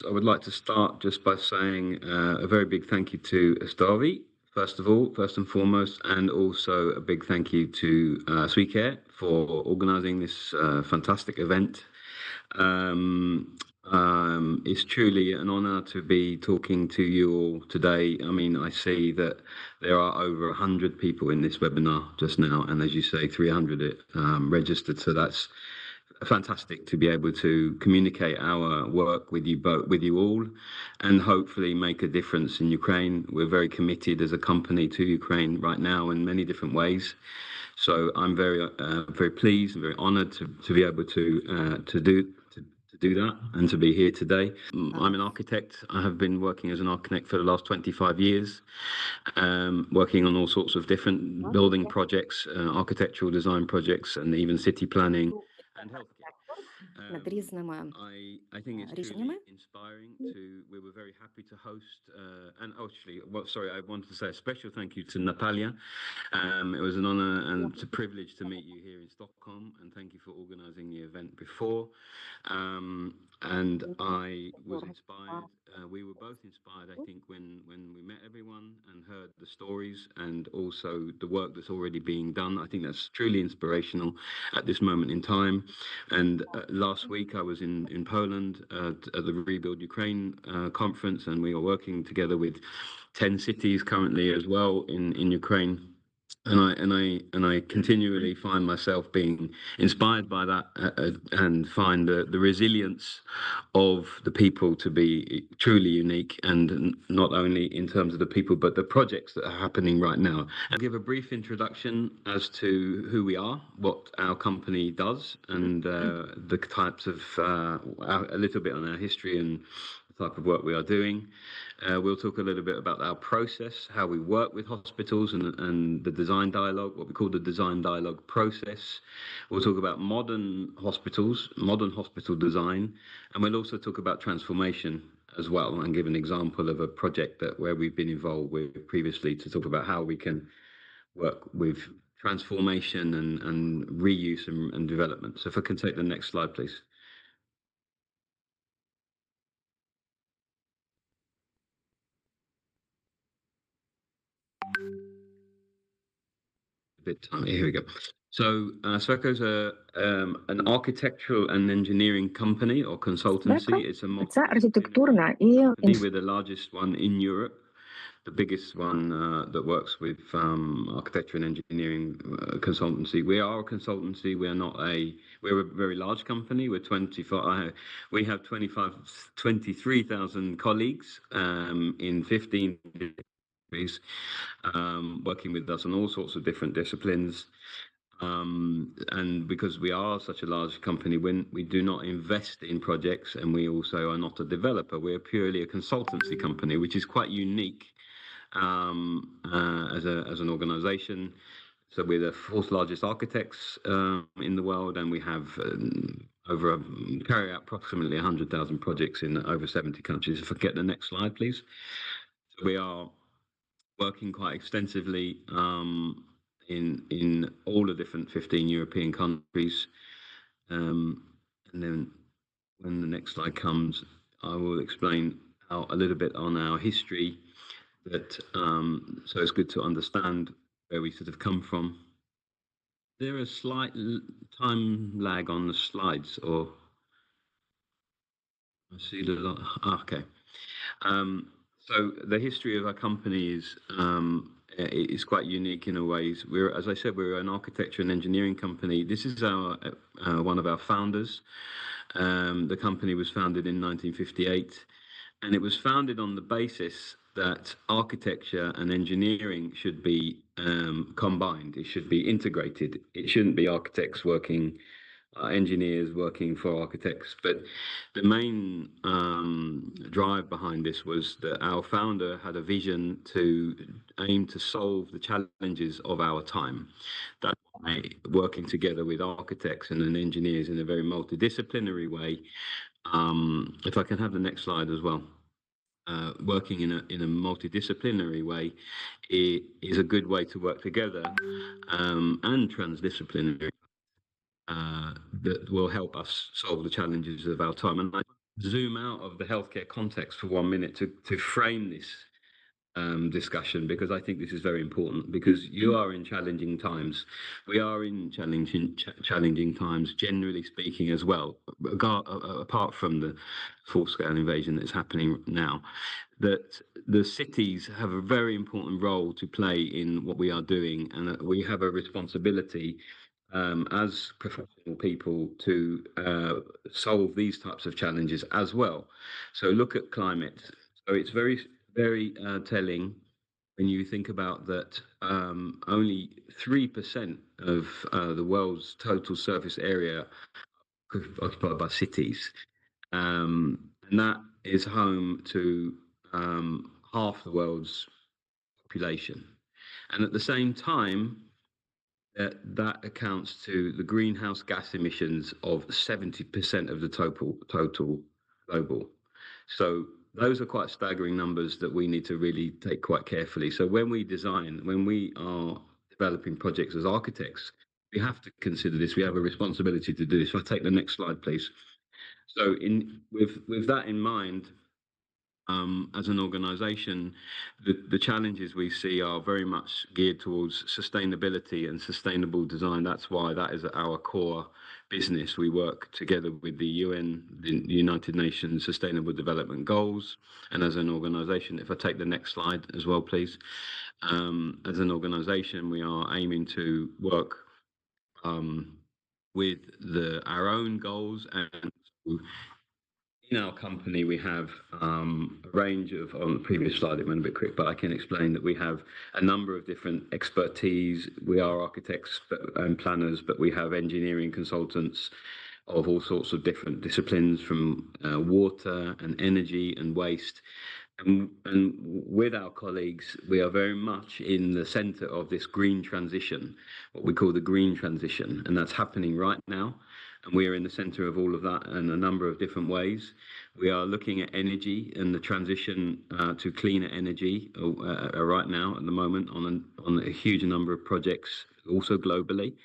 I would like to start just by saying a very big thank you to Zdorovi, first of all, first and foremost, and also a big thank you to Sweco for organising this fantastic event. It's truly an honour to be talking to you all today. I mean, I see that there are over 100 people in this webinar just now, and as you say, 300 registered. So that's fantastic to be able to communicate our work with you all, and hopefully make a difference in Ukraine. We're very committed as a company to Ukraine right now in many different ways. So I'm very pleased and very honoured to be able to do that and to be here today. I'm an architect. I have been working as an architect for the last 25 years, working on all sorts of different building projects, architectural design projects, and even city planning and healthcare. I think it's truly inspiring we were very happy to host, and actually, I wanted to say a special thank you to Natalia. It was an honor and a privilege to meet you here in Stockholm, and thank you for organizing the event before. And I was inspired. We were both inspired, I think, when we met everyone and heard the stories and also the work that's already being done. I think that's truly inspirational at this moment in time. And last week I was in Poland at the Rebuild Ukraine conference, and we are working together with 10 cities currently as well in Ukraine. And I continually find myself being inspired by that and find the resilience of the people to be truly unique, and not only in terms of the people but the projects that are happening right now. I'll give a brief introduction as to who we are, what our company does, and the types of a little bit on our history and the type of work we are doing. We'll talk a little bit about our process, how we work with hospitals, and the design dialogue, what we call the design dialogue process. We'll talk about modern hospitals, modern hospital design, and we'll also talk about transformation as well, and give an example of a project where we've been involved with previously, to talk about how we can work with transformation and reuse and development. So if I can take the next slide, please. Here we go. So Sweco is an architectural and engineering company or consultancy. It's a Це архітектурна і we're the largest one in Europe, the biggest one that works with architecture and engineering consultancy. We are a consultancy. We're a very large company. We have 23,000 colleagues in 15 countries, working with us on all sorts of different disciplines. And because we are such a large company, we do not invest in projects, and we also are not a developer. We're purely a consultancy company, which is quite unique as an organization. So we're the fourth largest architects in the world, and we have carry out approximately 100,000 projects in over 70 countries. If I get the next slide, please. So we are working quite extensively in all the different 15 European countries. And then when the next slide comes, I will explain a little bit on our history, so it's good to understand where we sort of come from. There is a slight time lag on the slides, or I see the lot. Okay. So the history of our company is quite unique in a ways. As I said, we're an architecture and engineering company. This is one of our founders. The company was founded in 1958, and it was founded on the basis that architecture and engineering should be combined. It should be integrated. It shouldn't be architects working, engineers working for architects. But the main drive behind this was that our founder had a vision to aim to solve the challenges of our time. That's why working together with architects and engineers in a very multidisciplinary way. If I can have the next slide as well. Working in a multidisciplinary way is a good way to work together, and transdisciplinary, that will help us solve the challenges of our time. And zoom out of the healthcare context for 1 minute to frame this discussion, because I think this is very important, because you are in challenging times. We are in challenging times, generally speaking, as well, apart from the full-scale invasion that's happening now, that the cities have a very important role to play in what we are doing, and that we have a responsibility as professional people to solve these types of challenges as well. So look at climate. So it's very telling when you think about that only 3% of the world's total surface area occupied by cities. And that is home to half the world's population. And at the same time, that accounts to the greenhouse gas emissions of 70% of the total global. So those are quite staggering numbers that we need to really take quite carefully. So when we are developing projects as architects, we have to consider this. We have a responsibility to do this. So I take the next slide, please. So with that in mind, as an organisation, the challenges we see are very much geared towards sustainability and sustainable design. That's why that is our core business. We work together with the UN, the United Nations Sustainable Development Goals, and as an organisation, if I take the next slide as well, please. As an organisation, we are aiming to work with our own goals, and in our company, we have a range of, on the previous slide, it went a bit quick, but I can explain that we have a number of different expertise. We are architects and planners, but we have engineering consultants of all sorts of different disciplines, from water and energy and waste. And with our colleagues, we are very much in the centre of this green transition, what we call the green transition, and that's happening right now. And we are in the centre of all of that in a number of different ways. We are looking at energy and the transition to cleaner energy right now at the moment on a huge number of projects, also globally.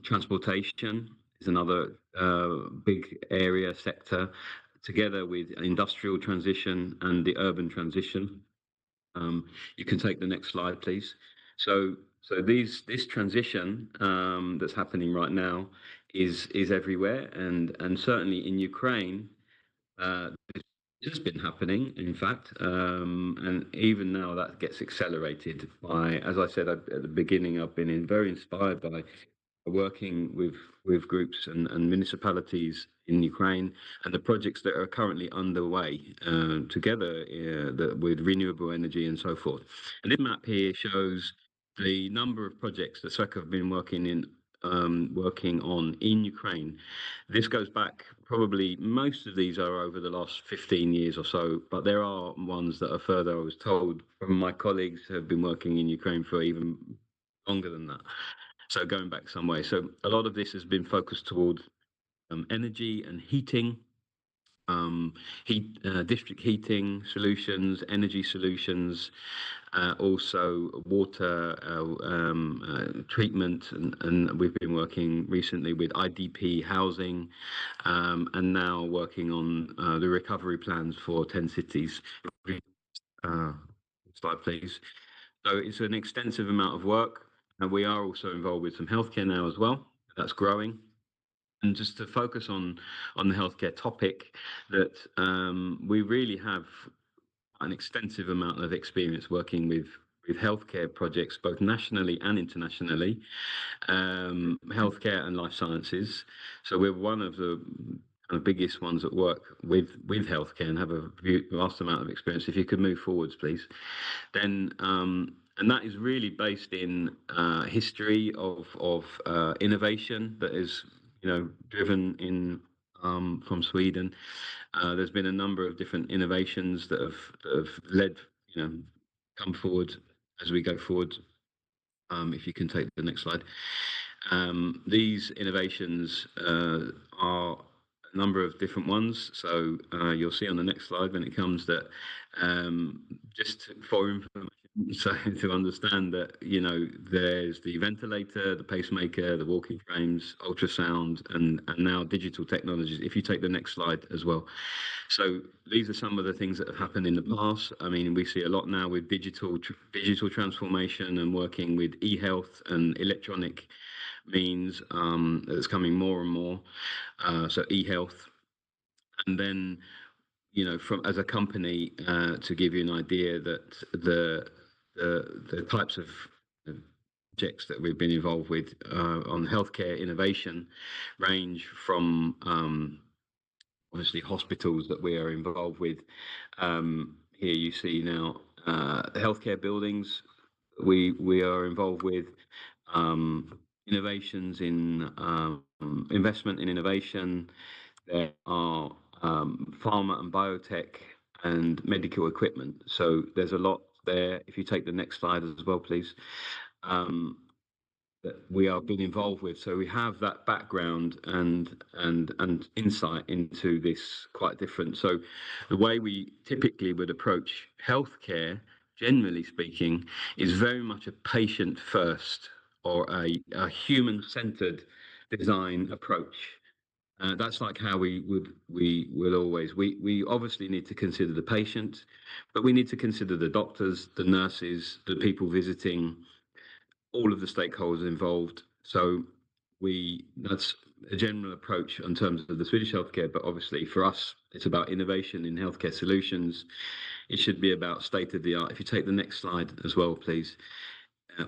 Transportation is another big area sector, together with industrial transition and the urban transition. You can take the next slide, please. So this transition that's happening right now is everywhere, and certainly in Ukraine, it has been happening, in fact, and even now that gets accelerated by, as I said at the beginning, I've been very inspired by working with groups and municipalities in Ukraine, and the projects that are currently underway together with renewable energy and so forth. And this map here shows the number of projects that Sweco have been working on in Ukraine. This goes back, probably most of these are over the last 15 years or so, but there are ones that are further. I was told from my colleagues who have been working in Ukraine for even longer than that. So going back some way. So a lot of this has been focused towards energy and heating, district heating solutions, energy solutions, also water treatment, and we've been working recently with IDP housing, and now working on the recovery plans for 10 cities. Slide, please. So it's an extensive amount of work, and we are also involved with some healthcare now as well. That's growing. And just to focus on the healthcare topic, that we really have an extensive amount of experience working with healthcare projects, both nationally and internationally, healthcare and life sciences. So we're one of the kind of biggest ones that work with healthcare and have a vast amount of experience. If you could move forwards, please. Then, and that is really based in history of innovation that is, driven in from Sweden. There's been a number of different innovations that have led, come forward as we go forward. If you can take the next slide. These innovations are a number of different ones. So you'll see on the next slide when it comes that, just for information So to understand that, there's the ventilator, the pacemaker, the walking frames, ultrasound, and now digital technologies. If you take the next slide as well. So these are some of the things that have happened in the past. I mean, we see a lot now with digital transformation and working with e-health and electronic means. That's coming more and more. So e-health, and then from as a company, to give you an idea that the types of projects that we've been involved with on healthcare innovation range from obviously hospitals that we are involved with. Here you see now healthcare buildings we are involved with, innovations in investment in innovation. There are pharma and biotech and medical equipment. So there's a lot there. If you take the next slide as well, please. That we are being involved with. So we have that background and insight into this quite different. So the way we typically would approach healthcare, generally speaking, is very much a patient first or a human centered design approach. That's like how we will always we obviously need to consider the patient, but we need to consider the doctors, the nurses, the people visiting, all of the stakeholders involved. So that's a general approach in terms of the Swedish healthcare, but obviously for us, it's about innovation in healthcare solutions. It should be about state of the art. If you take the next slide as well, please.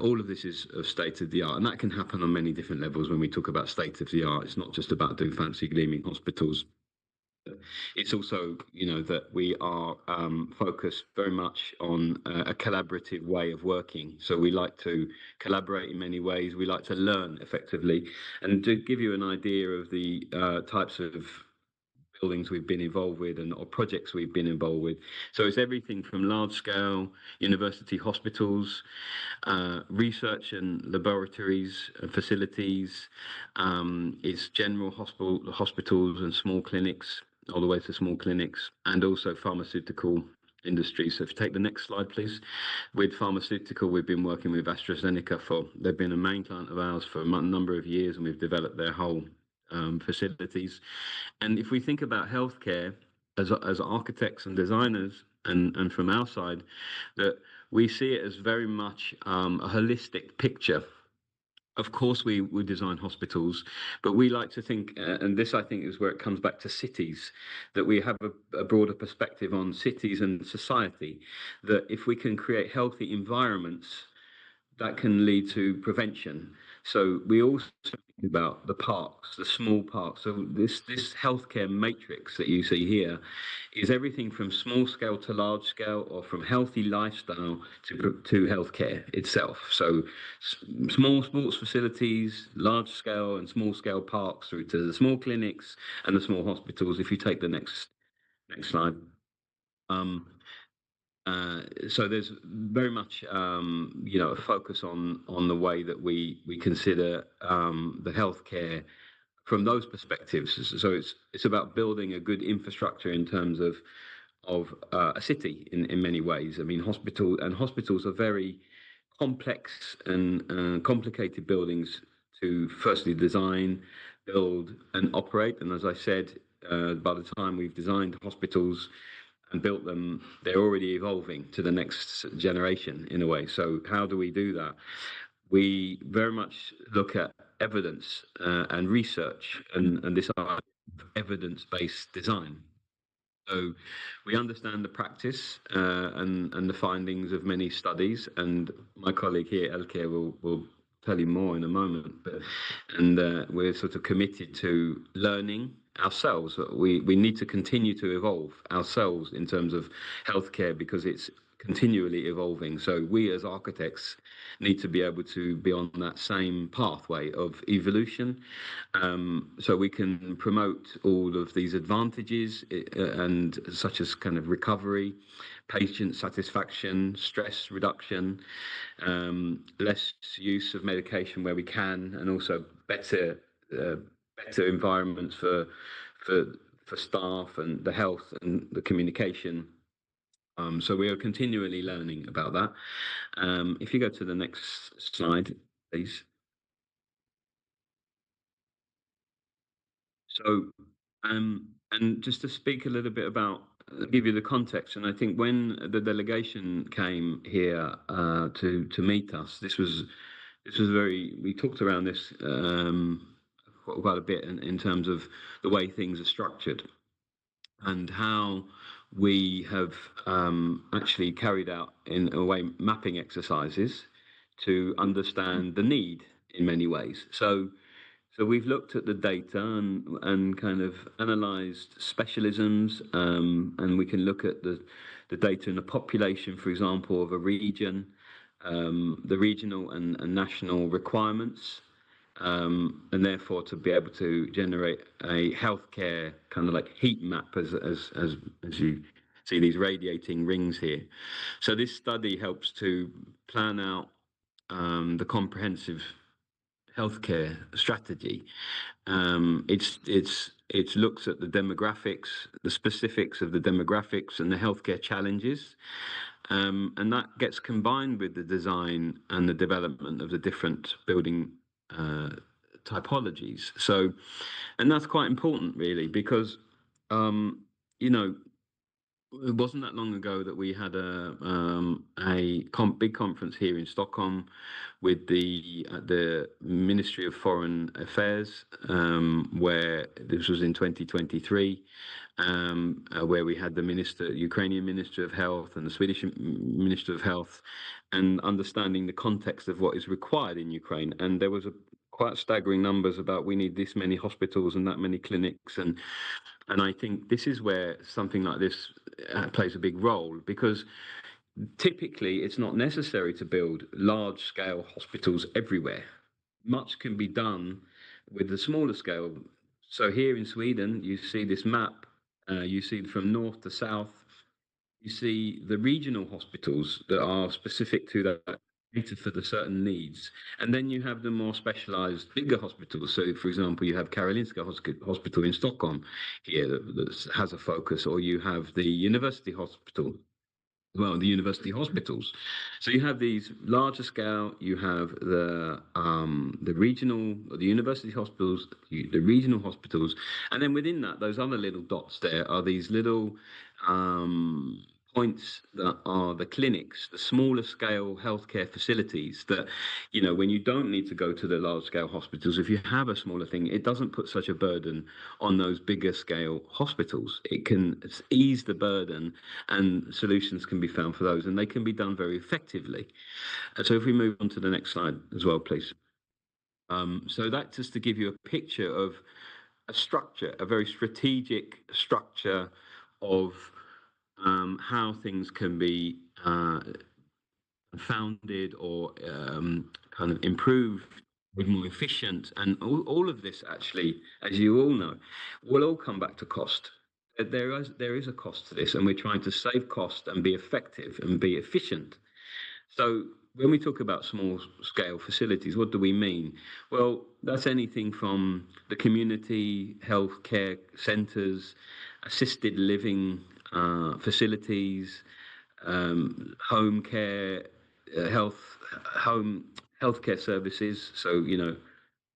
All of this is of state of the art, and that can happen on many different levels. When we talk about state of the art, it's not just about doing fancy gleaming hospitals. It's also, that we are focused very much on a collaborative way of working. So we like to collaborate in many ways. We like to learn effectively. And to give you an idea of the types of buildings we've been involved with or projects we've been involved with. So it's everything from large scale university hospitals, research and laboratories and facilities. It's general hospitals and small clinics, all the way to small clinics, and also pharmaceutical industry. So if you take the next slide, please. With pharmaceutical, we've been working with AstraZeneca they've been a main client of ours for a number of years, and we've developed their whole facilities. And if we think about healthcare as architects and designers, and from our side, that we see it as very much a holistic picture. Of course, we design hospitals, but we like to think, and this I think is where it comes back to cities, that we have a broader perspective on cities and society, that if we can create healthy environments, that can lead to prevention. So we also think about the parks, the small parks. So this healthcare matrix that you see here is everything from small scale to large scale, or from healthy lifestyle to healthcare itself. So small sports facilities, large scale and small scale parks, through to the small clinics and the small hospitals. If you take the next slide. Um, so there's very much, a focus on the way that we consider the healthcare from those perspectives. So it's about building a good infrastructure in terms of a city in many ways. I mean, hospitals are very complex and complicated buildings to firstly design, build, and operate. And as I said, by the time we've designed hospitals and built them, they're already evolving to the next generation in a way. So how do we do that? We very much look at evidence and research, and this evidence-based design. So we understand the practice and the findings of many studies, and my colleague here, Elke, will tell you more in a moment. And we're sort of committed to learning ourselves. We need to continue to evolve ourselves in terms of healthcare, because it's continually evolving. So we as architects need to be able to be on that same pathway of evolution, so we can promote all of these advantages, and such as kind of recovery, patient satisfaction, stress reduction, less use of medication where we can, and also better environments for staff, and the health and the communication So we are continually learning about that. If you go to the next slide, please. So, and just to speak a little bit about, give you the context, and I think when the delegation came here to meet us, this was very. We talked around this quite a bit in terms of the way things are structured and how we have actually carried out, in a way, mapping exercises to understand the need in many ways. So we've looked at the data and kind of analysed specialisms, and we can look at the data in a population, for example, of a region, the regional and national requirements, and therefore to be able to generate a healthcare kind of like heat map, as you see these radiating rings here. So this study helps to plan out the comprehensive healthcare strategy. It looks at the demographics, the specifics of the demographics and the healthcare challenges, and that gets combined with the design and the development of the different building uh, typologies. So, and that's quite important, really, because you know it wasn't that long ago that we had a big conference here in Stockholm with the Ministry of Foreign Affairs, where this was in 2023, where we had the Ukrainian Minister of Health and the Swedish Minister of Health, and understanding the context of what is required in Ukraine. And there was a quite staggering numbers about we need this many hospitals and that many clinics, and I think this is where something like this plays a big role, because typically it's not necessary to build large scale hospitals everywhere. Much can be done with the smaller scale. So here in Sweden, you see this map, you see from north to south, you see the regional hospitals that are specific to that cater for the certain needs. And then you have the more specialized, bigger hospitals. So, for example, you have Karolinska Hospital in Stockholm here that has a focus, or you have the University Hospital, well, the university hospitals. So you have these larger scale. You have the regional, or the university hospitals, the regional hospitals, and then within that, those other little dots there are these little points that are the clinics, the smaller scale healthcare facilities that, when you don't need to go to the large scale hospitals, if you have a smaller thing, it doesn't put such a burden on those bigger scale hospitals. It can ease the burden, and solutions can be found for those, and they can be done very effectively. So if we move on to the next slide as well, please. So that's just to give you a picture of a structure, a very strategic structure of how things can be founded or kind of improved, with more efficient, and all of this actually, as you all know, will all come back to cost. There is a cost to this, and we're trying to save cost and be effective and be efficient. So when we talk about small scale facilities, what do we mean? Well, that's anything from the community health care centres, assisted living facilities, home care, home healthcare services. So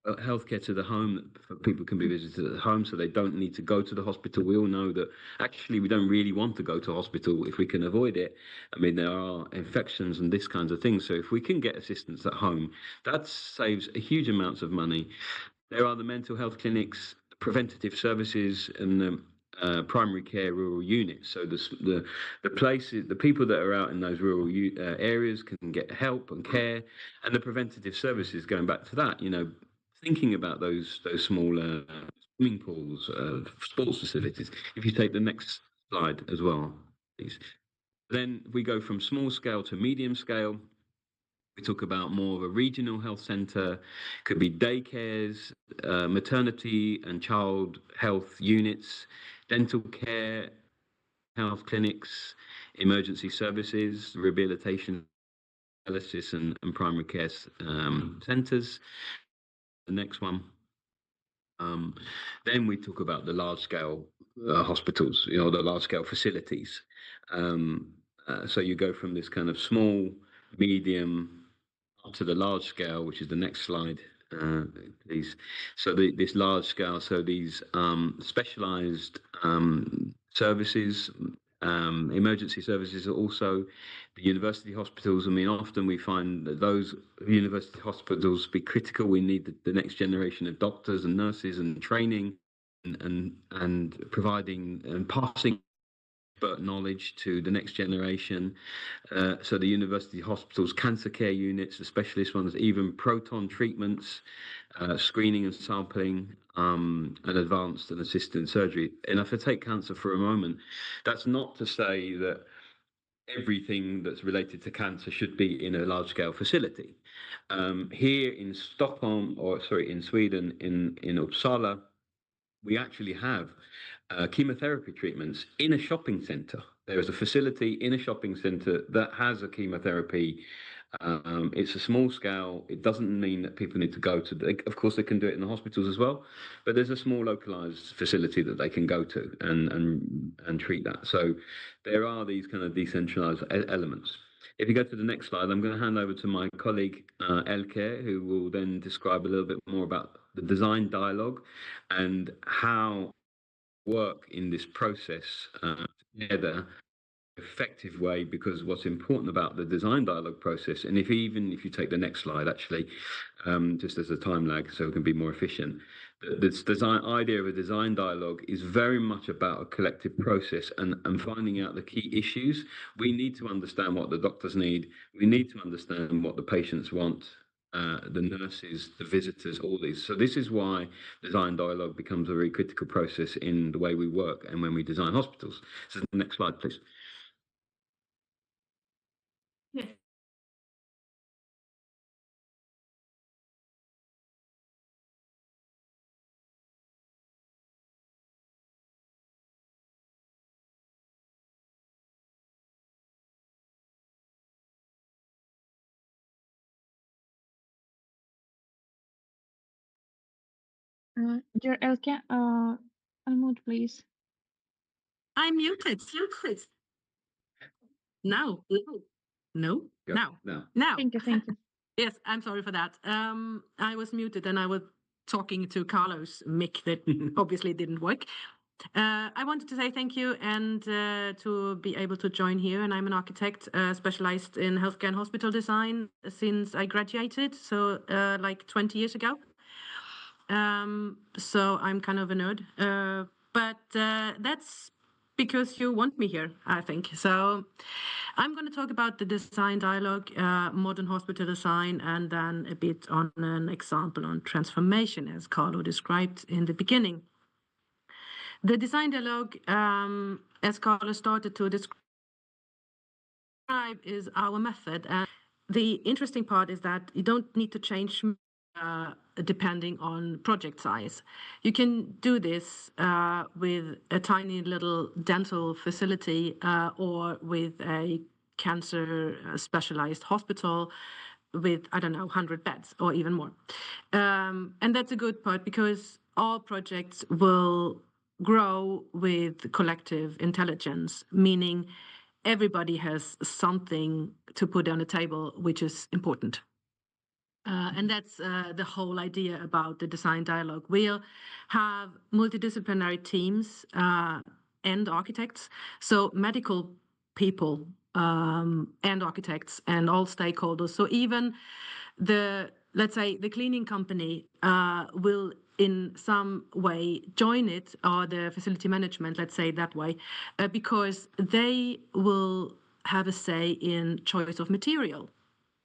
healthcare to the home, that people can be visited at home, so they don't need to go to the hospital. We all know that actually we don't really want to go to hospital if we can avoid it. I mean, there are infections and this kinds of things. So if we can get assistance at home, that saves a huge amounts of money. There are the mental health clinics, preventative services, and the primary care rural units. So the places, the people that are out in those rural areas can get help and care, and the preventative services. Going back to that, thinking about those smaller swimming pools, sports facilities. If you take the next slide as well, please. Then we go from small scale to medium scale. We talk about more of a regional health centre, could be daycares, maternity and child health units, dental care, health clinics, emergency services, rehabilitation, dialysis, and primary care centres. The next one. Then we talk about the large scale hospitals, the large scale facilities. So you go from this kind of small, medium, up to the large scale, which is the next slide, please. So this large scale, so these specialized services, emergency services, are also the university hospitals. I mean, often we find that those university hospitals be critical. We need the next generation of doctors and nurses and training and providing and passing expert knowledge to the next generation. So the university hospitals, cancer care units, the specialist ones, even proton treatments, screening and sampling, and advanced and assisted surgery. And if I take cancer for a moment, that's not to say that everything that's related to cancer should be in a large-scale facility. Here in Stockholm, or sorry, in Sweden, in Uppsala, we actually have chemotherapy treatments in a shopping center. There is a facility in a shopping center that has a chemotherapy. It's a small scale. It doesn't mean that people need to go to. Of course, they can do it in the hospitals as well, but there's a small localized facility that they can go to and treat that. So there are these kind of decentralized elements. If you go to the next slide, I'm going to hand over to my colleague Elke, who will then describe a little bit more about the design dialogue and how work in this process together effective way, because what's important about the design dialogue process, and even if you take the next slide actually, just as a time lag so it can be more efficient, this design idea of a design dialogue is very much about a collective process and finding out the key issues. We need to understand what the doctors need, we need to understand what the patients want, the nurses, the visitors, all these. So this is why design dialogue becomes a very critical process in the way we work and when we design hospitals. So the next slide, please. Yes. Dear Elke, unmute, please. I'm muted. No. No. Go. Now. No. Now. Thank you. Yes, I'm sorry for that. I was muted and I was talking to Carlos' mic that obviously didn't work. I wanted to say thank you and to be able to join here. And I'm an architect specialized in healthcare and hospital design since I graduated, so like 20 years ago. So I'm kind of a nerd, but that's because you want me here, I think. So I'm going to talk about the design dialogue, modern hospital design, and then a bit on an example on transformation, as Carlo described in the beginning. The design dialogue, as Carlo started to describe, is our method. And the interesting part is that you don't need to change depending on project size. You can do this with a tiny little dental facility or with a cancer specialized hospital with, I don't know, 100 beds or even more. And that's a good part because all projects will grow with collective intelligence, meaning everybody has something to put on the table, which is important. And that's the whole idea about the design dialogue. We'll have multidisciplinary teams and architects, so medical people and architects and all stakeholders. So even let's say the cleaning company will in some way join it, or the facility management, let's say that way, because they will have a say in choice of material.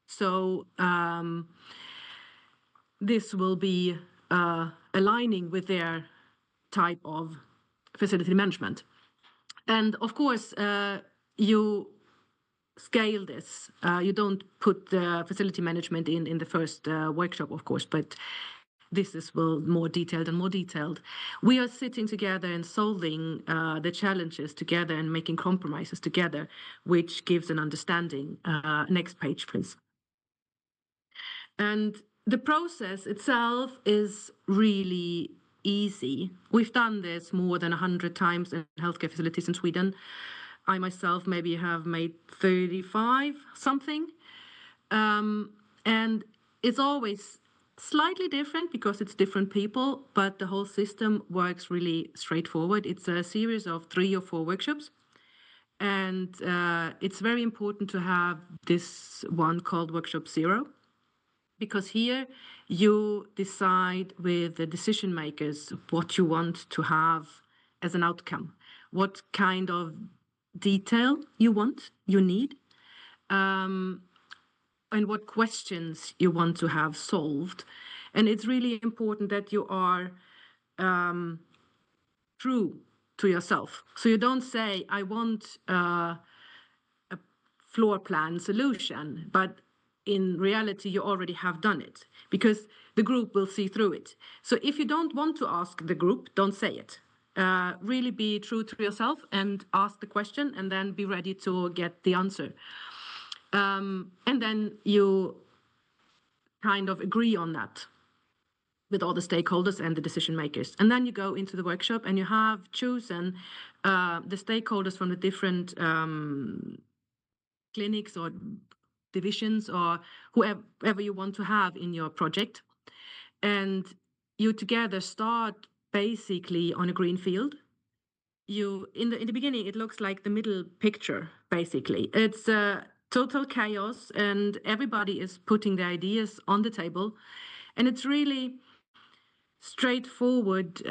So this will be aligning with their type of facility management. And of course, you scale this. You don't put the facility management in the first workshop, of course, but this is more detailed. We are sitting together and solving the challenges together and making compromises together, which gives an understanding. Next page, please. And the process itself is really easy. We've done this more than 100 times in healthcare facilities in Sweden. I myself maybe have made 35 something. And it's always slightly different because it's different people, but the whole system works really straightforward. It's a series of 3 or 4 workshops. And it's very important to have this one called Workshop Zero, because here you decide with the decision makers what you want to have as an outcome, what kind of detail you need, and what questions you want to have solved. And it's really important that you are true to yourself. So you don't say, I want a floor plan solution, but in reality, you already have done it, because the group will see through it. So if you don't want to ask the group, don't say it. Really be true to yourself and ask the question, and then be ready to get the answer. And then you kind of agree on that with all the stakeholders and the decision makers. And then you go into the workshop and you have chosen the stakeholders from the different clinics or divisions or whoever you want to have in your project. And you together start basically on a green field. You in the beginning, it looks like the middle picture, basically. It's total chaos, and everybody is putting their ideas on the table. And it's really straightforward.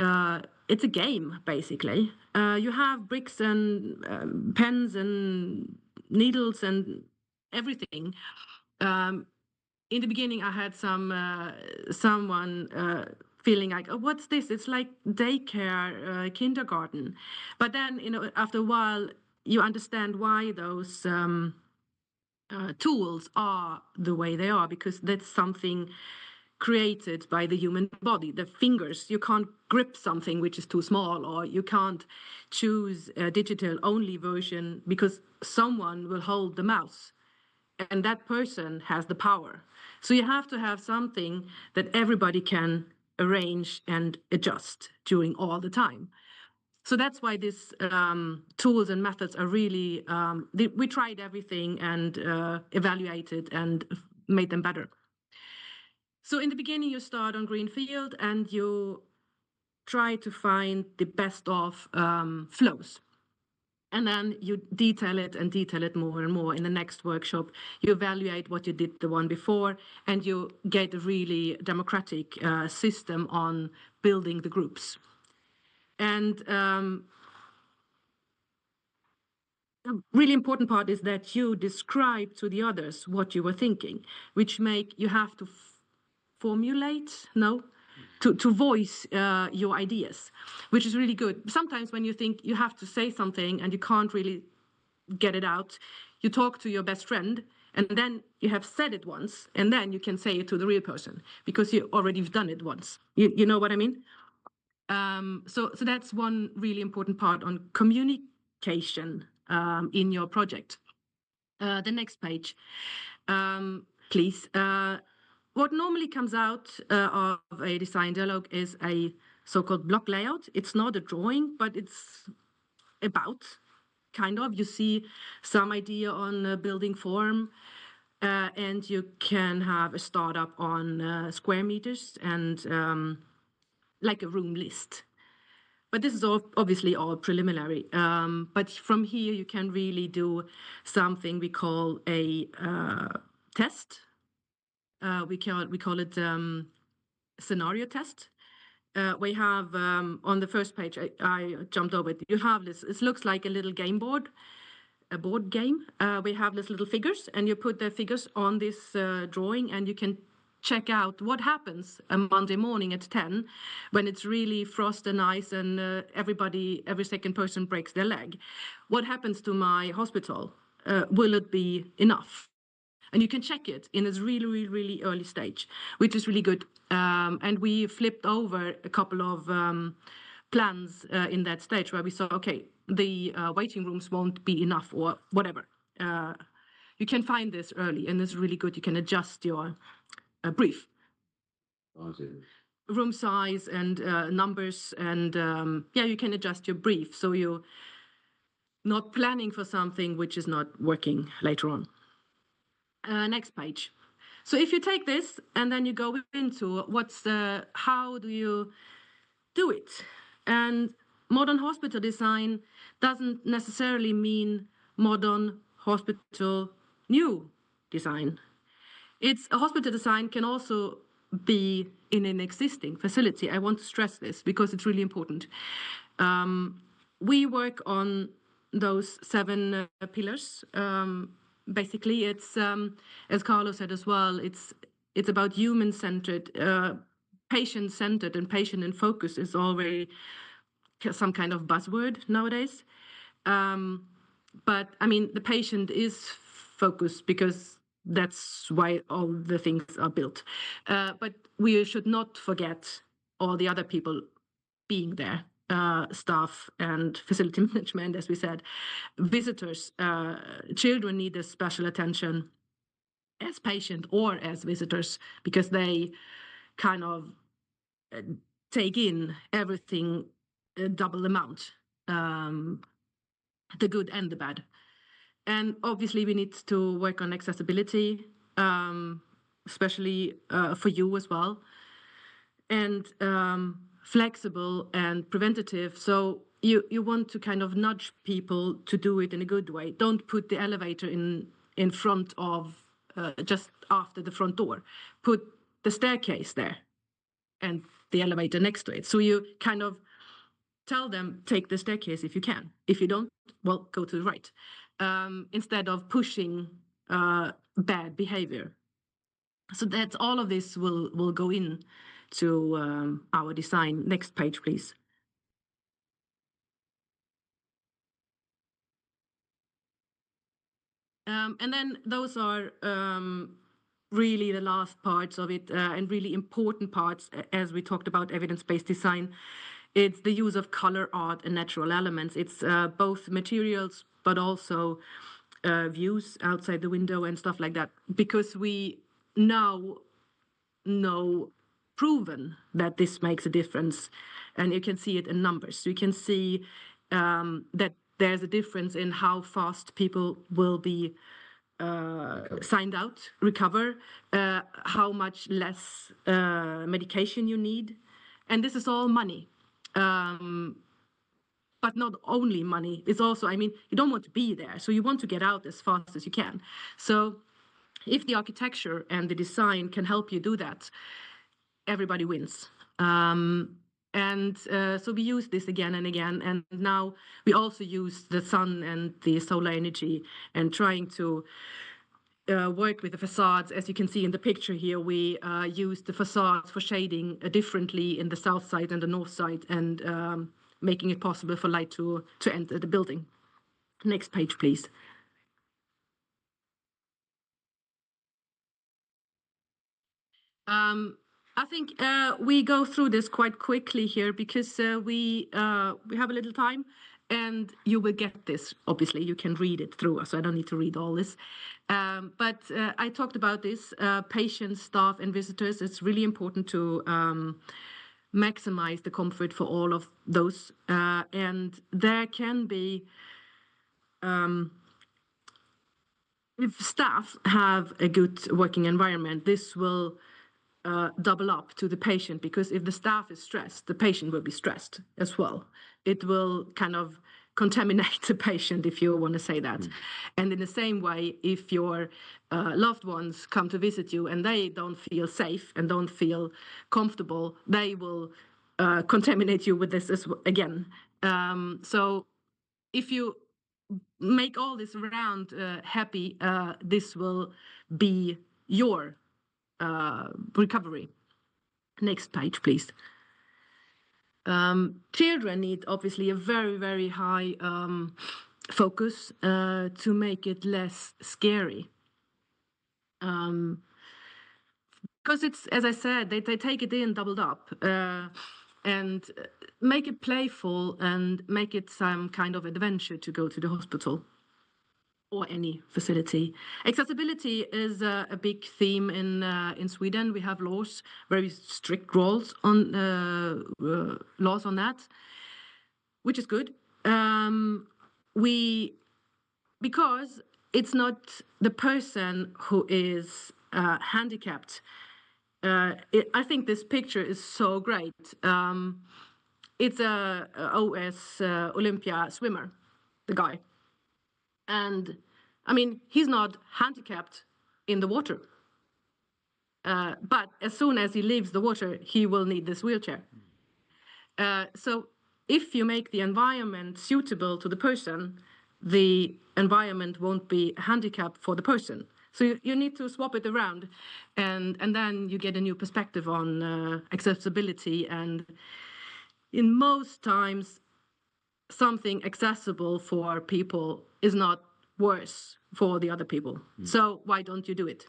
It's a game, basically. You have bricks and pens and needles and everything. In the beginning, I had someone feeling like, oh, what's this? It's like daycare, kindergarten. But then, after a while, you understand why those tools are the way they are, because that's something created by the human body. The fingers, you can't grip something which is too small, or you can't choose a digital only version because someone will hold the mouse and that person has the power. So you have to have something that everybody can arrange and adjust during all the time. So that's why these tools and methods are really, we tried everything and evaluated and made them better. So in the beginning, you start on green field and you try to find the best of flows. And then you detail it more and more. In the next workshop, you evaluate what you did the one before, and you get a really democratic system on building the groups. And a really important part is that you describe to the others what you were thinking, which make you have to to voice your ideas, which is really good. Sometimes when you think you have to say something and you can't really get it out, you talk to your best friend, and then you have said it once, and then you can say it to the real person because you already have done it once. You know what I mean? So that's one really important part on communication in your project. The next page, please. What normally comes out of a design dialogue is a so-called block layout. It's not a drawing, but it's about, kind of. You see some idea on building form, and you can have a startup on square meters and like a room list. But this is obviously all preliminary. But from here, you can really do something we call a test. We call it scenario test. We have on the first page, I jumped over it. You have this. It looks like a little game board, a board game. We have these little figures, and you put the figures on this drawing, and you can check out what happens a Monday morning at 10 when it's really frost and ice and every second person breaks their leg. What happens to my hospital? Will it be enough? And you can check it in this really, really, really early stage, which is really good. And we flipped over a couple of plans in that stage where we saw, okay, the waiting rooms won't be enough or whatever. You can find this early, and it's really good. You can adjust your brief. Room size and numbers, and you can adjust your brief. So not planning for something which is not working later on. Next page. So if you take this and then you go into how do you do it? And modern hospital design doesn't necessarily mean modern hospital new design. A hospital design can also be in an existing facility. I want to stress this because it's really important. We work on those 7 pillars. Basically, it's as Carlos said as well. It's about human-centered, patient-centered, and patient in focus is already some kind of buzzword nowadays. But I mean, the patient is focused because that's why all the things are built. But we should not forget all the other people being there, staff and facility management, as we said, visitors, children need a special attention as patient or as visitors because they kind of take in everything double amount, the good and the bad. And obviously we need to work on accessibility, especially for you as well, and flexible and preventative. So you want to kind of nudge people to do it in a good way. Don't put the elevator in front of just after the front door. Put the staircase there and the elevator next to it. So you kind of tell them, take the staircase if you can. If you don't, well, go to the right. Instead of pushing bad behavior. So that's all of this will go in to our design. Next page, please. And then those are really the last parts of it and really important parts as we talked about evidence-based design. It's the use of color, art, and natural elements. It's both materials, but also views outside the window and stuff like that. Because we now know proven that this makes a difference. And you can see it in numbers. So you can see that there's a difference in how fast people will be signed out, recover, how much less medication you need. And this is all money. But not only money, it's also, I mean, you don't want to be there, so you want to get out as fast as you can. So if the architecture and the design can help you do that, everybody wins. So we use this again and again, and now we also use the sun and the solar energy and trying to work with the facades. As you can see in the picture here, we use the facades for shading differently in the south side and the north side, and making it possible for light to enter the building. Next page, please. I think we go through this quite quickly here because we have a little time, and you will get this. Obviously, you can read it through, so I don't need to read all this. But I talked about this, patients, staff, and visitors. It's really important to maximize the comfort for all of those. And there can be, if staff have a good working environment, this will double up to the patient, because if the staff is stressed, the patient will be stressed as well. It will kind of contaminate the patient, if you want to say that. And in the same way, if your loved ones come to visit you and they don't feel safe and don't feel comfortable, they will contaminate you with this again. So if you make all this around happy, this will be your recovery. Next page, please. Children need obviously a very, very high focus to make it less scary. Because it's, as I said, they take it in doubled up, and make it playful and make it some kind of adventure to go to the hospital or any facility. Accessibility is a big theme in Sweden. We have laws, very strict laws on that, which is good. because it's not the person who is handicapped. I think this picture is so great. It's a OS Olympia swimmer, the guy. And I mean, he's not handicapped in the water. But as soon as he leaves the water, he will need this wheelchair. So if you make the environment suitable to the person, the environment won't be a handicap for the person. So you need to swap it around, and then you get a new perspective on accessibility. And in most times, something accessible for people is not worse for the other people. So why don't you do it?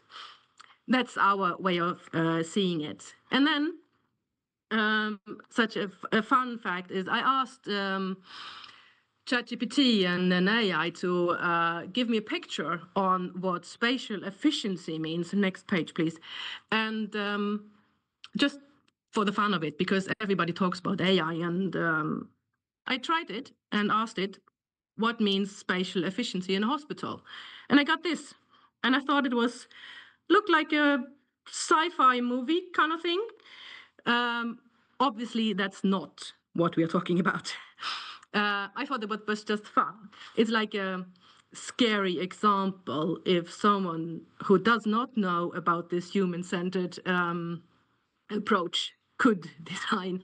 That's our way of seeing it. And then such a fun fact is I asked ChatGPT and an AI to give me a picture on what spatial efficiency means. Next page, please. And just for the fun of it, because everybody talks about AI, and I tried it and asked it what means spatial efficiency in a hospital. And I got this. And I thought it looked like a sci-fi movie kind of thing. Obviously, that's not what we are talking about. I thought it was just fun. It's like a scary example if someone who does not know about this human-centered approach could design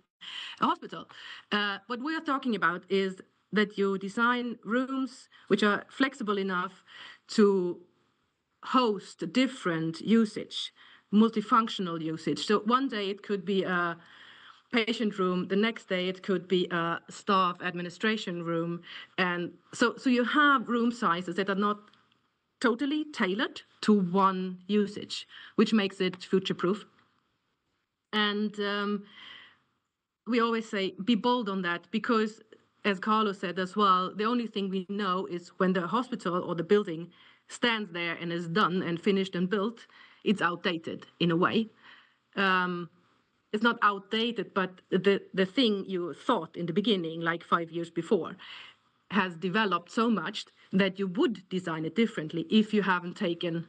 a hospital. What we are talking about is that you design rooms which are flexible enough to host different usage, multifunctional usage. So one day it could be a patient room, the next day it could be a staff administration room. And so you have room sizes that are not totally tailored to one usage, which makes it future-proof. And we always say, be bold on that, because as Carlo said as well, the only thing we know is when the hospital or the building stands there and is done and finished and built, it's outdated in a way. It's not outdated, but the thing you thought in the beginning, like 5 years before, has developed so much that you would design it differently if you haven't taken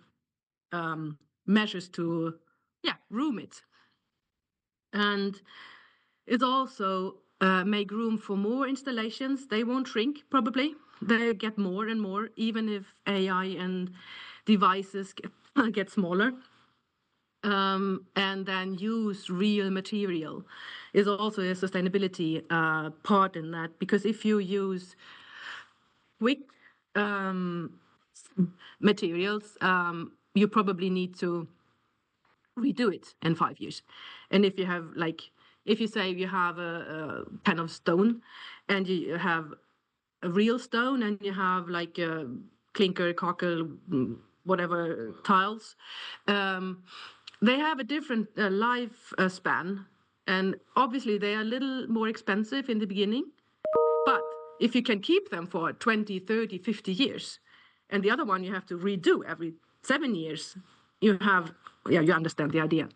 measures to, room it. And it's also make room for more installations. They won't shrink, probably. They get more and more, even if AI and devices get smaller. And then use real material is also a sustainability part in that, because if you use quick materials, you probably need to redo it in 5 years. And if you have if you say you have a pan of stone and you have a real stone and you have like a clinker, cockle, whatever tiles, they have a different life span, and obviously they are a little more expensive in the beginning, but if you can keep them for 20, 30, 50 years, and the other one you have to redo every 7 years, you understand the idea.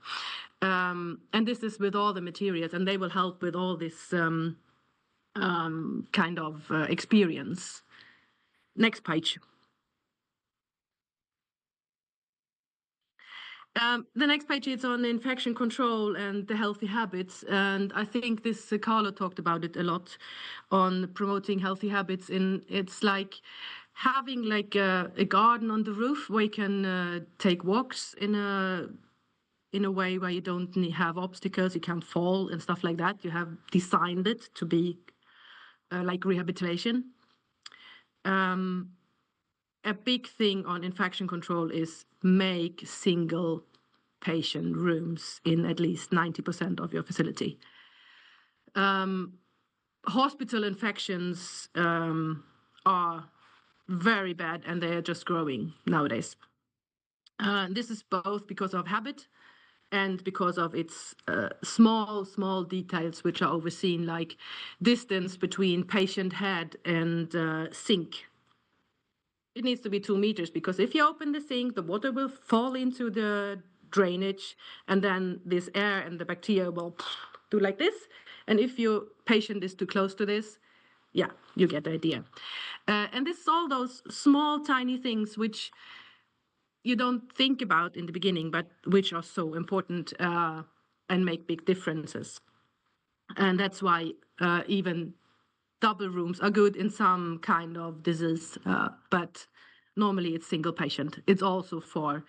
And this is with all the materials, and they will help with all this kind of experience. Next page. The next page is on infection control and the healthy habits. And I think this Carlo talked about it a lot on promoting healthy habits. It's like having like a garden on the roof where you can take walks in a way where you don't have obstacles, you can't fall and stuff like that. You have designed it to be like rehabilitation. A big thing on infection control is make single patient rooms in at least 90% of your facility. Hospital infections are very bad, and they are just growing nowadays. This is both because of habit and because of its small details which are overseen, like distance between patient head and sink. It needs to be 2 meters, because if you open the sink, the water will fall into the drainage, and then this air and the bacteria will do like this. And if your patient is too close to this, yeah, you get the idea. And this is all those small, tiny things which you don't think about in the beginning, but which are so important and make big differences. And that's why even double rooms are good in some kind of disease, but normally it's single patient. It's also for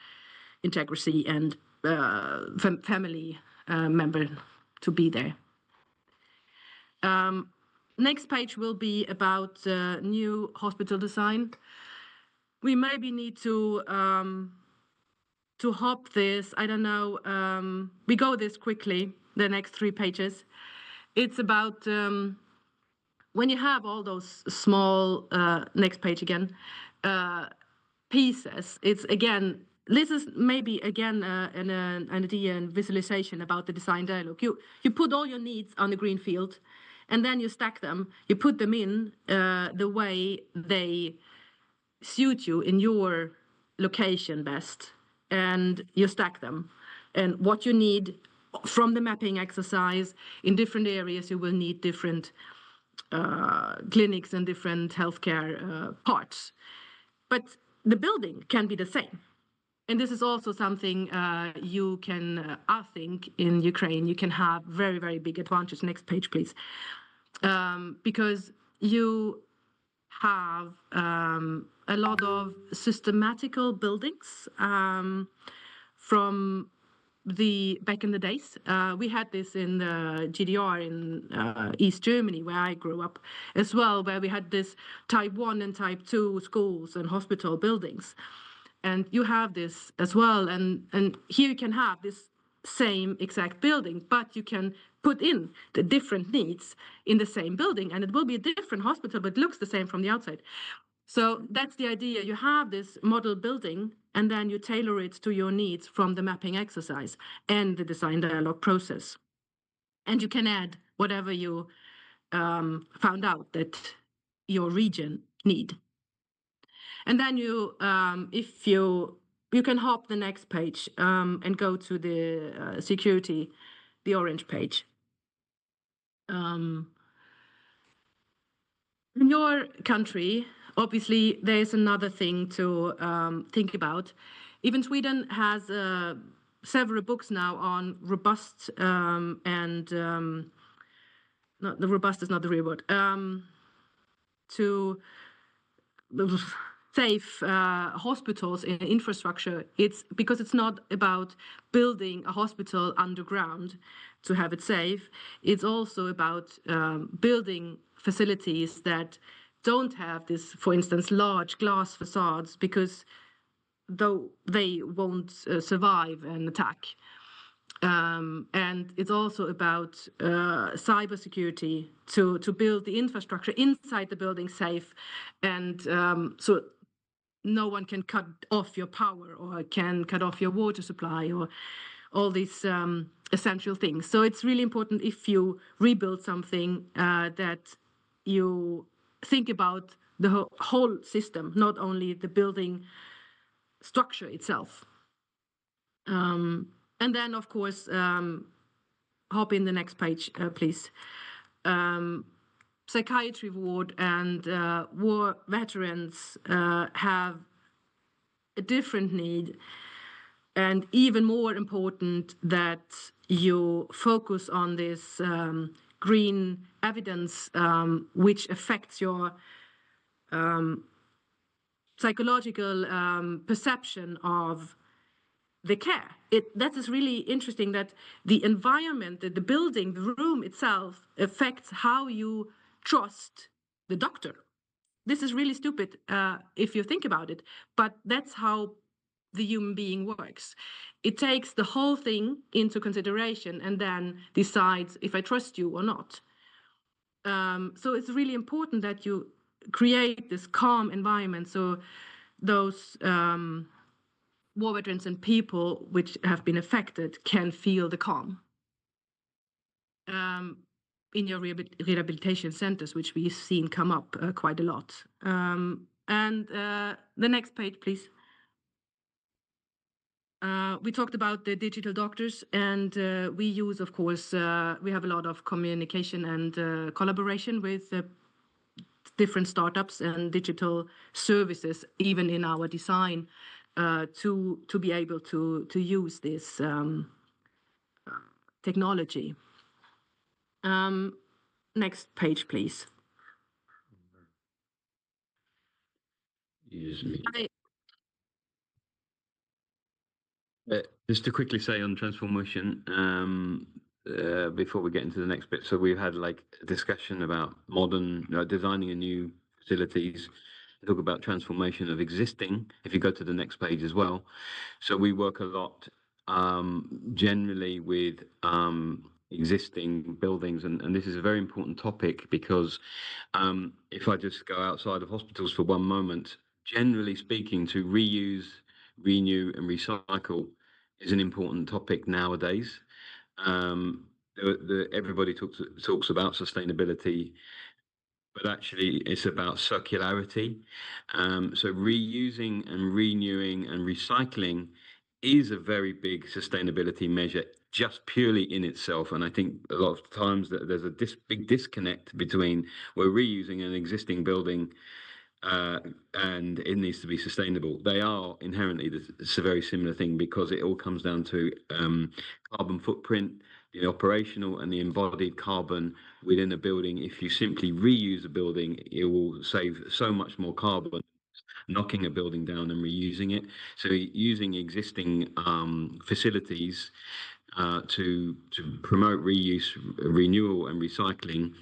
integrity and family member to be there. Next page will be about new hospital design. We maybe need to hop this. I don't know. We go this quickly. The next 3 pages. It's about when you have all those small. Next page again. Pieces. It's again. This is maybe again an idea and visualization about the design dialogue. You put all your needs on the green field, and then you stack them. You put them in the way they suit you in your location best, and you stack them. And what you need from the mapping exercise in different areas, you will need different clinics and different healthcare parts. But the building can be the same. And this is also something you can, I think, in Ukraine, you can have very, very big advantage. Next page, please. Because you have a lot of systematical buildings from the back in the days. We had this in the GDR in East Germany, where I grew up as well, where we had this type 1 and type 2 schools and hospital buildings. And you have this as well. And here you can have this same exact building, but you can put in the different needs in the same building, and it will be a different hospital, but it looks the same from the outside. So that's the idea. You have this model building, and then you tailor it to your needs from the mapping exercise and the design dialogue process. And you can add whatever you found out that your region need. And then you, if you can hop the next page and go to the security, the orange page. In your country, obviously, there's another thing to think about. Even Sweden has several books now on robust and not the robust is not the real word. To safe hospitals and infrastructure. It's because it's not about building a hospital underground to have it safe. It's also about building facilities that don't have this, for instance, large glass facades, because though they won't survive an attack. And it's also about cybersecurity to build the infrastructure inside the building safe, and so no one can cut off your power or can cut off your water supply or all these essential things. So it's really important if you rebuild something that you think about the whole system, not only the building structure itself. And then, of course, hop in the next page, please. Psychiatry ward and war veterans have a different need, and even more important that you focus on this green evidence which affects your psychological perception of the care. That is really interesting, that the environment, the building, the room itself affects how you trust the doctor. This is really stupid if you think about it, but that's how the human being works. It takes the whole thing into consideration and then decides if I trust you or not. So it's really important that you create this calm environment so those war veterans and people which have been affected can feel the calm. In your rehabilitation centers, which we've seen come up quite a lot. And the next page, please. We talked about the digital doctors, and we use, of course, we have a lot of communication and collaboration with different startups and digital services, even in our design, to be able to use this technology. Next page, please. Just to quickly say on transformation, before we get into the next bit, so we've had like a discussion about modern designing a new facilities. Talk about transformation of existing. If you go to the next page as well, so we work a lot generally with existing buildings, and this is a very important topic because if I just go outside of hospitals for one moment, generally speaking, to reuse, renew, and recycle is an important topic nowadays. Everybody talks about sustainability, but actually it's about circularity. So reusing and renewing and recycling is a very big sustainability measure just purely in itself. And I think a lot of times that there's a big disconnect between we're reusing an existing building and it needs to be sustainable. They are inherently, it's a very similar thing because it all comes down to carbon footprint, the operational and the embodied carbon within a building. If you simply reuse a building, it will save so much more carbon knocking a building down and reusing it. So using existing facilities to promote reuse, renewal and recycling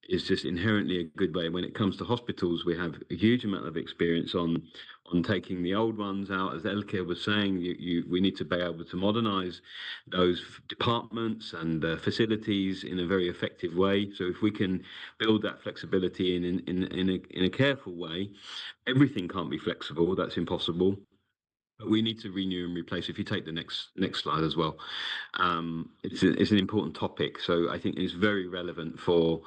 is just inherently a good way. When it comes to hospitals, we have a huge amount of experience on taking the old ones out. As Elke was saying, we need to be able to modernize those departments and facilities in a very effective way. So if we can build that flexibility in a careful way, everything can't be flexible. That's impossible. But we need to renew and replace. If you take the next slide as well, it's an important topic. So I think it's very relevant for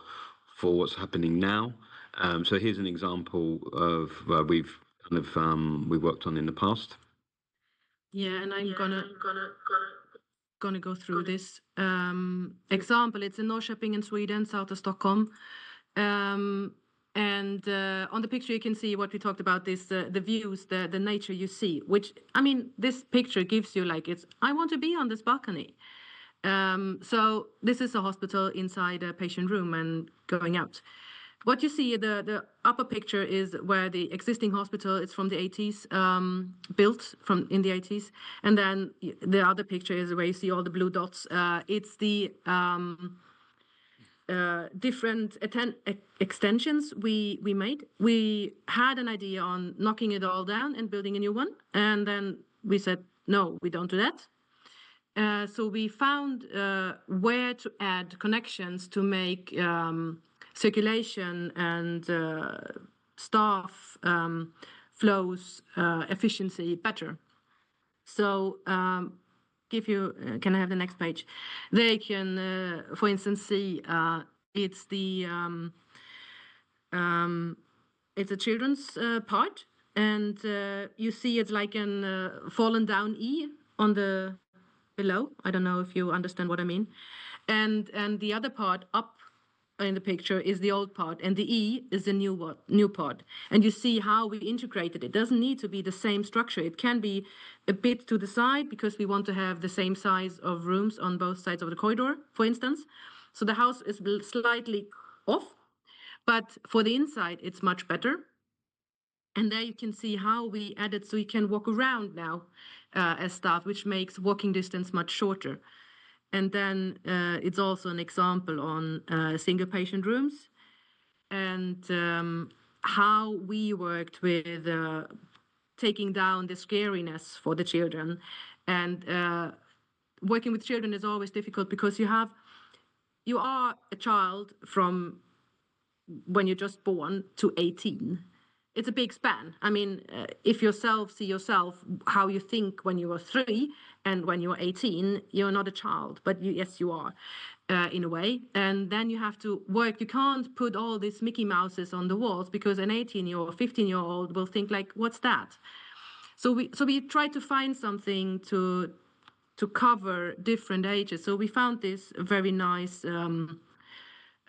what's happening now. So here's an example of we've kind of we worked on in the past. Yeah, and I'm gonna go through this example. It's in Norrköping in Sweden, south of Stockholm. And on the picture you can see what we talked about, this the views, the nature you see, which, I mean, this picture gives you like, I want to be on this balcony. So this is a hospital inside a patient room and going out. What you see, the upper picture is where the existing hospital is from the 80s, built from in the 80s. And then the other picture is where you see all the blue dots. It's the different extensions we made. We had an idea on knocking it all down and building a new one. And then we said, no, we don't do that. So we found where to add connections to make circulation and staff flows efficiency better. So can I have the next page? They can, for instance, see it's a children's part, and you see it's like an fallen down E on the below. I don't know if you understand what I mean. And the other part up in the picture is the old part, and the E is the new part. And you see how we integrated it. It doesn't need to be the same structure. It can be a bit to the side because we want to have the same size of rooms on both sides of the corridor, for instance. So the house is slightly off, but for the inside, it's much better. And there you can see how we added, so you can walk around now as staff, which makes walking distance much shorter. And then it's also an example on single patient rooms and how we worked with taking down the scariness for the children. And working with children is always difficult because you are a child from when you're just born to 18. It's a big span. I mean, if see yourself, how you think when you are 3 and when you're 18, you're not a child, but yes, you are in a way. And then you have to work. You can't put all these Mickey Mouses on the walls because an 18-year-old or 15-year-old will think like, what's that? So we try to find something to cover different ages. So we found this very nice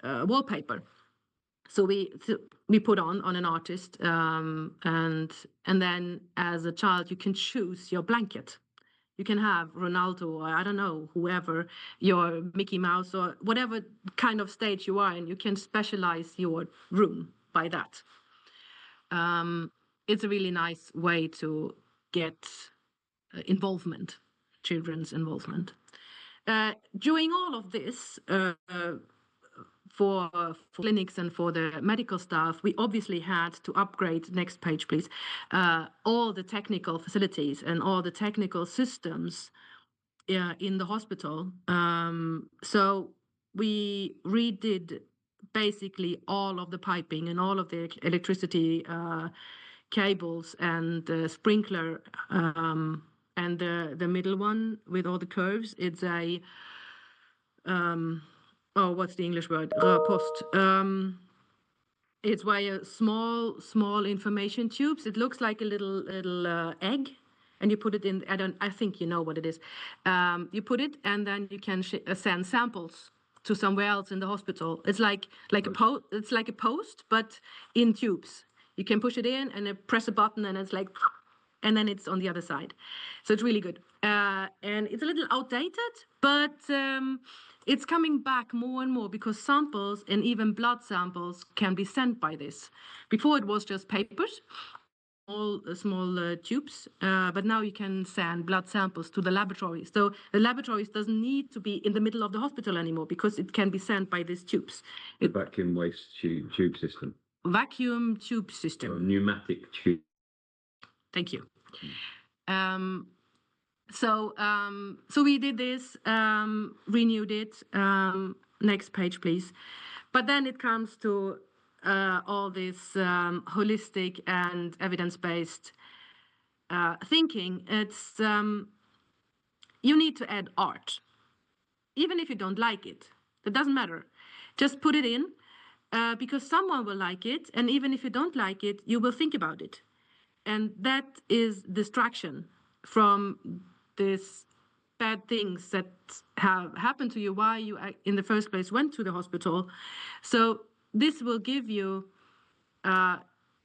wallpaper. So we put on an artist, and then as a child you can choose your blanket. You can have Ronaldo or I don't know, whoever, your Mickey Mouse or whatever kind of stage you are in. You can specialize your room by that. It's a really nice way to get involvement, children's involvement. During all of this, for clinics and for the medical staff, we obviously had to upgrade, next page please, all the technical facilities and all the technical systems in the hospital. So we redid basically all of the piping and all of the electricity cables and the sprinkler, and the middle one with all the curves, it's a what's the English word? Rörpost. It's via small information tubes. It looks like a little egg, and you put it in. I think you know what it is. You put it, and then you can send samples to somewhere else in the hospital. It's like a post, but in tubes. You can push it in and press a button, and it's like, and then it's on the other side. So it's really good. And it's a little outdated, but it's coming back more and more because samples and even blood samples can be sent by this. Before it was just papers, small tubes, but now you can send blood samples to the laboratories. So the laboratories doesn't need to be in the middle of the hospital anymore because it can be sent by these tubes. The vacuum waste tube system. Vacuum tube system. Or pneumatic tube. Thank you. So we did this, renewed it. Next page, please. But then it comes to all this holistic and evidence-based thinking. It's you need to add art, even if you don't like it. It doesn't matter. Just put it in because someone will like it, and even if you don't like it, you will think about it. And that is distraction from these bad things that have happened to you, why you in the first place went to the hospital. So this will give you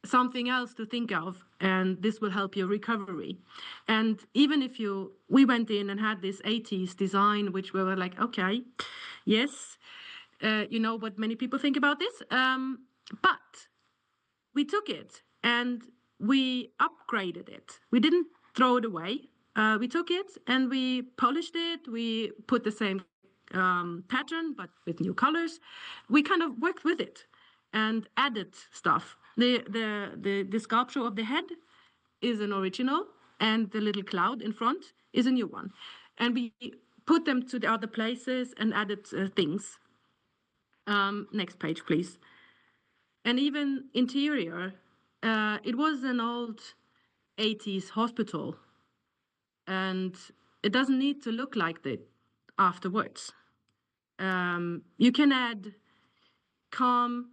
something else to think of, and this will help your recovery. And even if we went in and had this 80s design, which we were like, okay, yes, you know what many people think about this, but we took it and we upgraded it. We didn't throw it away. We took it and we polished it. We put the same pattern, but with new colors. We kind of worked with it and added stuff. The sculpture of the head is an original, and the little cloud in front is a new one. And we put them to the other places and added things. Next page, please. And even interior, it was an old 80s hospital, and it doesn't need to look like that afterwards. You can add calm,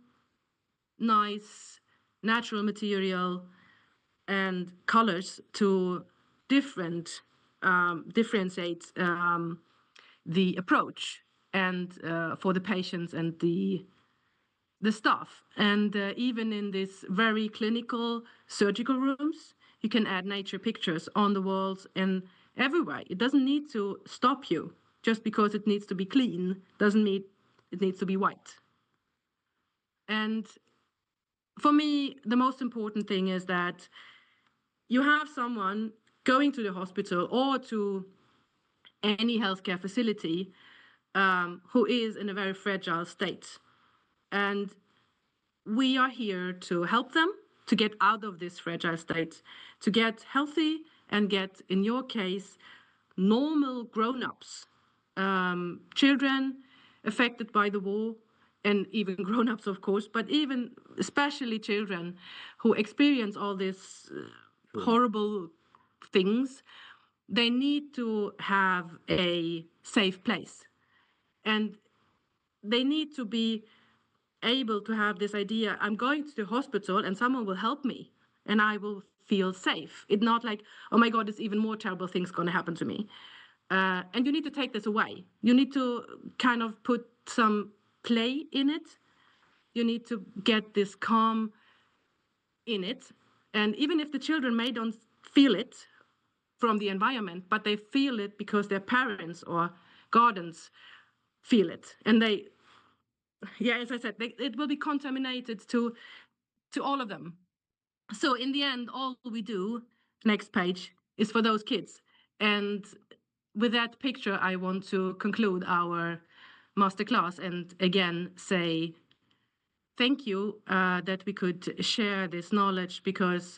nice, natural material and colors to differentiate the approach and for the patients and the staff. And even in this very clinical surgical rooms, you can add nature pictures on the walls and everywhere. It doesn't need to stop you. Just because it needs to be clean doesn't mean it needs to be white. And for me, the most important thing is that you have someone going to the hospital or to any healthcare facility who is in a very fragile state. And we are here to help them to get out of this fragile state, to get healthy and get, in your case, normal grown-ups, children affected by the war, and even grown-ups, of course, but even especially children who experience all these horrible things. They need to have a safe place. And they need to be able to have this idea, I'm going to the hospital and someone will help me and I will feel safe. It's not like, oh my God, it's even more terrible things going to happen to me. And you need to take this away. You need to kind of put some play in it you need to get this calm in it. And even if the children may don't feel it from the environment, but they feel it because their parents or guardians feel it. And they, yeah, as I said, it will be contaminated to all of them. So in the end, all we do, next page, is for those kids. And with that picture, I want to conclude our masterclass and again say thank you that we could share this knowledge, because